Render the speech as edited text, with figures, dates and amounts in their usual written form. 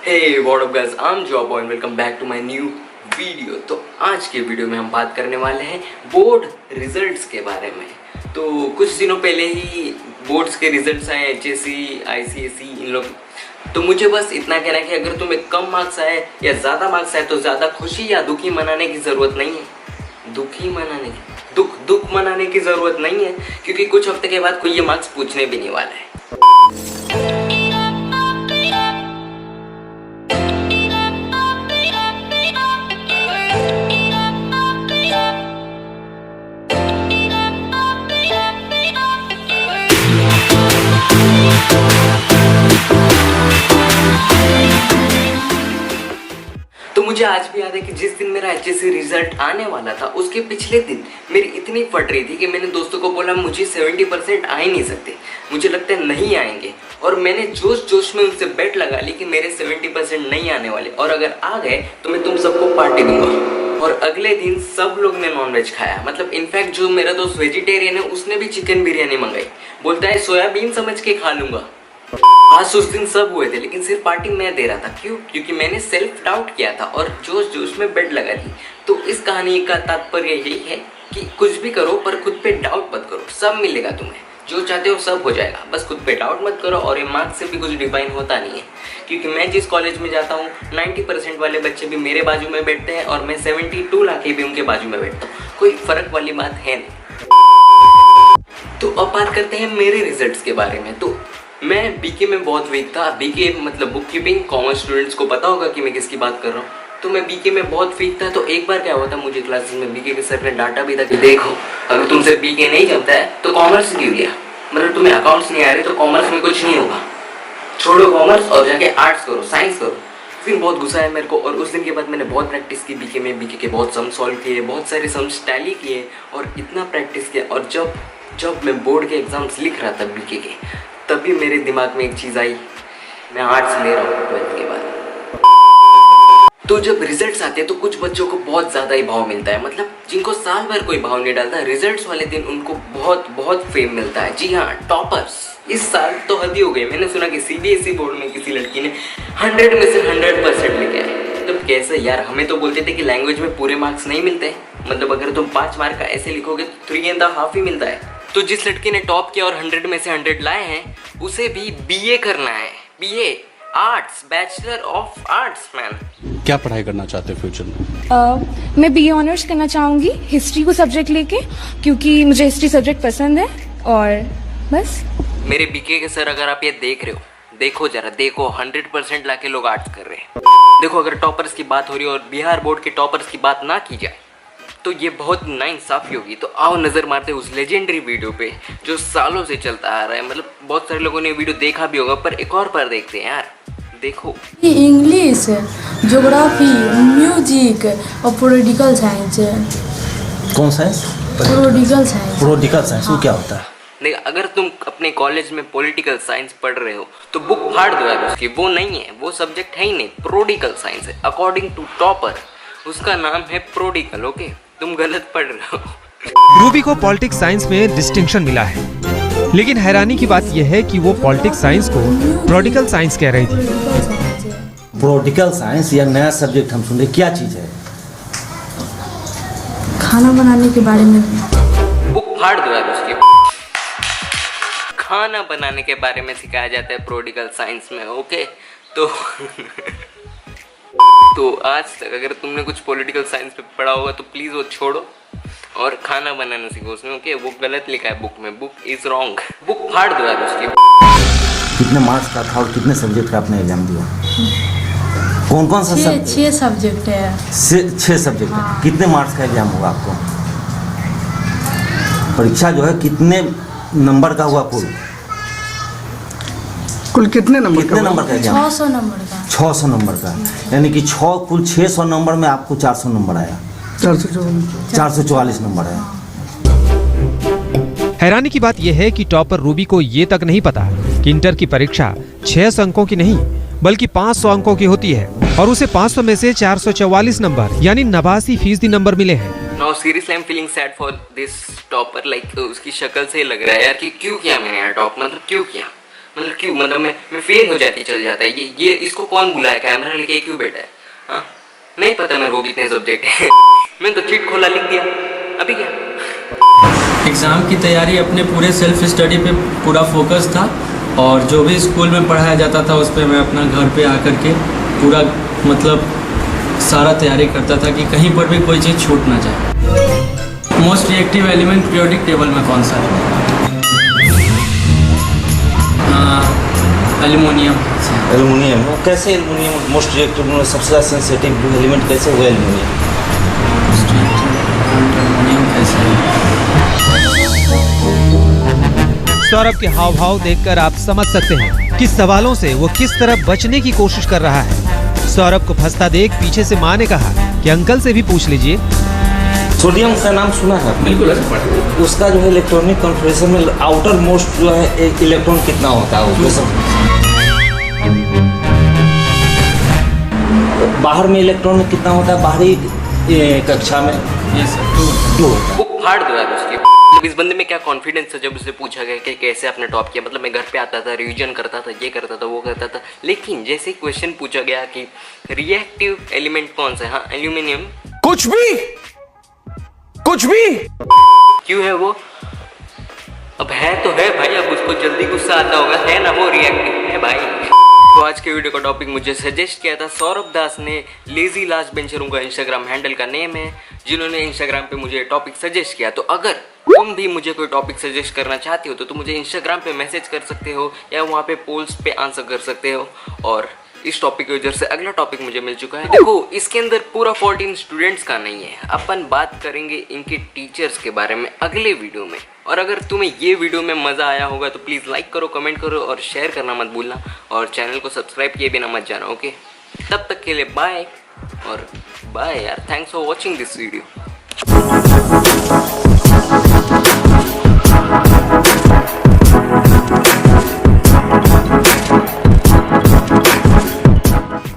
Hey, what up guys? I'm Jobo and welcome back to my new video. तो आज के video में हम बात करने वाले हैं बोर्ड रिजल्ट्स के बारे में। तो कुछ दिनों पहले ही बोर्ड्स के रिजल्ट्स आए, एचएससी, आईसीएसई, इन लोग। तो मुझे बस इतना कहना है कि अगर तुम्हें कम मार्क्स आए या ज़्यादा मार्क्स आए तो ज़्यादा खुशी या दुखी मनाने की ज़रूरत नहीं है। दुख मनाने की ज़रूरत नहीं है, क्योंकि कुछ हफ्ते के बाद कोई ये मार्क्स पूछने भी नहीं वाला है। तो मुझे आज भी याद है कि जिस दिन मेरा एचएससी रिजल्ट आने वाला था उसके पिछले दिन मेरी इतनी फट रही थी कि मैंने दोस्तों को बोला मुझे 70% आ ही नहीं सकते, मुझे लगता है नहीं आएंगे। और मैंने जोश में उनसे बेट लगा ली कि मेरे 70% नहीं आने वाले, और अगर आ गए तो मैं तुम सबको पार्टी दूंगा। और अगले दिन सब लोग ने नॉनवेज खाया। मतलब इनफैक्ट जो मेरा दोस्त वेजिटेरियन है उसने भी चिकन बिरयानी मंगाई। बोलता है सोयाबीन समझ के खा लूंगा। आज उस दिन सब हुए थे, लेकिन सिर्फ पार्टी मैं दे रहा था। क्यों? क्योंकि मैंने सेल्फ डाउट किया था और जोश में बेट लगा दी। तो इस कहानी का तात्पर्य यही है कि कुछ भी करो पर खुद पे डाउट मत करो, सब मिलेगा तुम्हें। जो चाहते हो सब हो जाएगा, बस खुद पे डाउट मत करो। और ये मार्क्स से भी कुछ डिफाइन होता नहीं है, क्योंकि मैं जिस कॉलेज में जाता हूँ 90% वाले बच्चे भी मेरे बाजू में बैठते हैं और मैं 72 लाके भी उनके बाजू में बैठता हूँ। कोई फर्क वाली बात है नहीं। तो अब बात करते हैं मेरे रिजल्ट्स के बारे में। तो मैं बीके में बहुत वीक था। बीके मतलब बुक कीपिंग, कॉमर्स स्टूडेंट्स को पता होगा कि मैं किसकी बात कर रहा हूँ। तो मैं बीके में बहुत वीक था। तो एक बार क्या हुआ था, मुझे क्लासेस में बीके के सर ने डांटा भी था कि देखो अगर तुमसे बीके नहीं जमता है तो कॉमर्स क्यों लिया, मतलब तुम्हें अकाउंट्स नहीं आ रहे तो कॉमर्स में कुछ नहीं होगा, छोड़ो कॉमर्स और जाके आर्ट्स करो, साइंस करो। फिर बहुत गुस्सा है मेरे को, और उस दिन के बाद मैंने बहुत प्रैक्टिस की बीके में। बीके के बहुत सम सॉल्व किए, बहुत सारे सम्स टैली किए और इतना प्रैक्टिस किया। और जब मैं बोर्ड के एग्जाम्स लिख रहा था बीके के, तभी मेरे दिमाग में एक चीज़ आई, मैं आर्ट्स ले रहा हूँ 12th के बाद। तो जब रिजल्ट्स आते हैं तो कुछ बच्चों को बहुत ज़्यादा ही भाव मिलता है। मतलब जिनको साल भर कोई भाव नहीं डालता, रिजल्ट्स वाले दिन उनको बहुत फेम मिलता है। जी हाँ, टॉपर्स। इस साल तो हद ही हो गई। मैंने सुना कि सीबीएसई बोर्ड में किसी लड़की ने 100 में से 100% लेके आए। मतलब कैसे यार, हमें तो बोलते थे कि लैंग्वेज में पूरे मार्क्स नहीं मिलते। मतलब अगर तुम 5 मार्क का ऐसे लिखोगे तो 3.5 ही मिलता है। तो जिस लड़की ने टॉप किया और 100 में से 100 लाए हैं, उसे भी बीए करना है। BA arts, bachelor of arts. Man क्या पढ़ाई करना चाहते हो फ्यूचर में? मैं बीए ऑनर्स करना चाहूँगी हिस्ट्री को सब्जेक्ट लेके, क्योंकि मुझे हिस्ट्री सब्जेक्ट पसंद है। और बस। मेरे बीके के सर, अगर आप ये देख रहे हो, देखो जरा, देखो 100% लाके लोग आर्ट्स कर रहे हैं। देखो अगर टॉपर्स की बात हो रही है और बिहार बोर्ड के टॉपर्स की बात ना की जाए तो ये बहुत नाइंसाफी होगी। तो आओ नज़र मारते उस लेजेंडरी वीडियो पे जो सालों से चलता आ रहा है। मतलब बहुत सारे लोगों ने वीडियो देखा भी होगा, पर एक और बार देखते हैं यार। देखो, इंग्लिश, ज्योग्राफी, म्यूजिक और पॉलिटिकल साइंस। कौन science? Political science. Political science वो क्या होता है? देख, अगर तुम अपने कॉलेज में पॉलिटिकल साइंस पढ़ रहे हो तो बुक फाड़ दो यार उसकी। वो नहीं है, वो सब्जेक्ट है ही नहीं, पॉलिटिकल साइंस है। अकॉर्डिंग टू टॉपर उसका नाम है प्रोडिकल। ओके, तुम गलत पढ़ रहे हो। रूबी को पॉलिटिक्स साइंस में डिस्टिंक्शन मिला है, लेकिन हैरानी की बात यह है कि वो पॉलिटिक्स साइंस को प्रोडिकल साइंस कह रही थी। पॉलिटिकल साइंस या नया सब्जेक्ट हम सुन रहे, क्या चीज है? खाना बनाने के बारे में। बुक फाड़ दो यार उसकी। खाना बनाने के बारे में सिखाया जाता है प्रोडिकल साइंस में। ओके, तो आज तक अगर तुमने कुछ पॉलिटिकल साइंस पे पढ़ा होगा तो प्लीज़ वो छोड़ो और खाना बनाना सीखो उसमें। ओके, वो गलत लिखा है बुक में, बुक इज रॉन्ग। बुक फाड़ दो यार उसकी। कितने मार्क्स का था और कितने सब्जेक्ट का आपने एग्जाम दिया? कौन सा सब्जेक्ट? 6 सब्जेक्ट है। 6 सब्जेक्ट है। हाँ। कितने मार्क्स का एग्जाम होगा आपको? परीक्षा जो है कितने नंबर का हुआ? कुल कितने नंबर का एग्जाम? 600 नंबर का। 600 नंबर का, यानी कि कुल 600 नंबर में आपको 400 नंबर आया। 444 नंबर आया। हैरानी की बात यह है कि टॉपर रूबी को ये तक नहीं पता कि इंटर की परीक्षा 600 अंकों की नहीं बल्कि 500 अंकों की होती है, और उसे 500 में से 444 नंबर यानी 89% नंबर मिले हैं। Now seriously I'm feeling sad for this topper, like उसकी शक्ल से लग रहा है यार कि क्यों किया मैंने यार टॉप, मतलब क्यों किया। मतलब क्यों, मतलब मैं फेल हो जाती चल जाता है। ये इसको कौन बुलाया, कैमरा लेके क्यों बैठा है? हाँ नहीं पता मेरे को कितने सब्जेक्ट है। मैंने तो चिट खोला लिख दिया, अभी क्या। एग्ज़ाम की तैयारी अपने पूरे सेल्फ स्टडी पे पूरा फोकस था, और जो भी स्कूल में पढ़ाया जाता था उस पर मैं अपना घर पे आकर के पूरा मतलब सारा तैयारी करता था कि कहीं पर भी कोई चीज़ छूट ना जाए। Most reactive element periodic table में कौन सा है? एल्युमिनियम। एल्युमिनियम। वो कैसे एल्युमिनियम मोस्ट रिएक्टिव में सबसे ज़्यादा सेंसिटिव एलिमेंट कैसे हुआ एल्युमिनियम? एल्युमिनियम कैसे है? सौरभ के हाव भाव देखकर आप समझ सकते हैं कि सवालों से वो किस तरह बचने की कोशिश कर रहा है। सौरभ को फंसता देख पीछे से माँ ने कहा कि अंकल से भी पूछ लीजिए। सोडियम का नाम सुना है? बिल्कुल ऐसे पढ़े। उसका जो है इलेक्ट्रॉनिक कॉन्फ़िगरेशन में आउटर मोस्ट जो है इलेक्ट्रॉन कितना होता है वो? बाहर में इलेक्ट्रॉन कितना होता है बाहरी कक्षा में? यस दो। वो फाड़ दो यार उसकी। इस बंदे में क्या कॉन्फिडेंस है जब उससे पूछा गया कि कैसे आपने टॉप किया। मतलब मैं घर पे आता था, रिवीजन करता था, ये करता था, वो करता था, लेकिन जैसे क्वेश्चन पूछा गया कि रिएक्टिव एलिमेंट कौन सा है, हाँ एल्यूमिनियम, कुछ भी क्यों है वो? अब है तो है भाई, अब उसको जल्दी गुस्सा आता होगा, है ना, वो रिएक्टिव है भाई। तो आज के वीडियो का टॉपिक मुझे सजेस्ट किया था सौरभ दास ने। लेजी लास्ट बेंचर उनका इंस्टाग्राम हैंडल का नेम है, जिन्होंने इंस्टाग्राम पे मुझे टॉपिक सजेस्ट किया। तो अगर तुम भी मुझे कोई टॉपिक सजेस्ट करना चाहते हो तो तुम मुझे इंस्टाग्राम पे मैसेज कर सकते हो या वहाँ पे पोल्स पे आंसर कर सकते हो। और इस टॉपिक की वजह से अगला टॉपिक मुझे मिल चुका है। देखो इसके अंदर पूरा 14 स्टूडेंट्स का नहीं है, अपन बात करेंगे इनके टीचर्स के बारे में अगले वीडियो में। और अगर तुम्हें ये वीडियो में मज़ा आया होगा तो प्लीज़ लाइक करो, कमेंट करो और शेयर करना मत भूलना, और चैनल को सब्सक्राइब किए बिना मत जाना। ओके, तब तक के लिए बाय। और बाय यार, thanks for watching this video.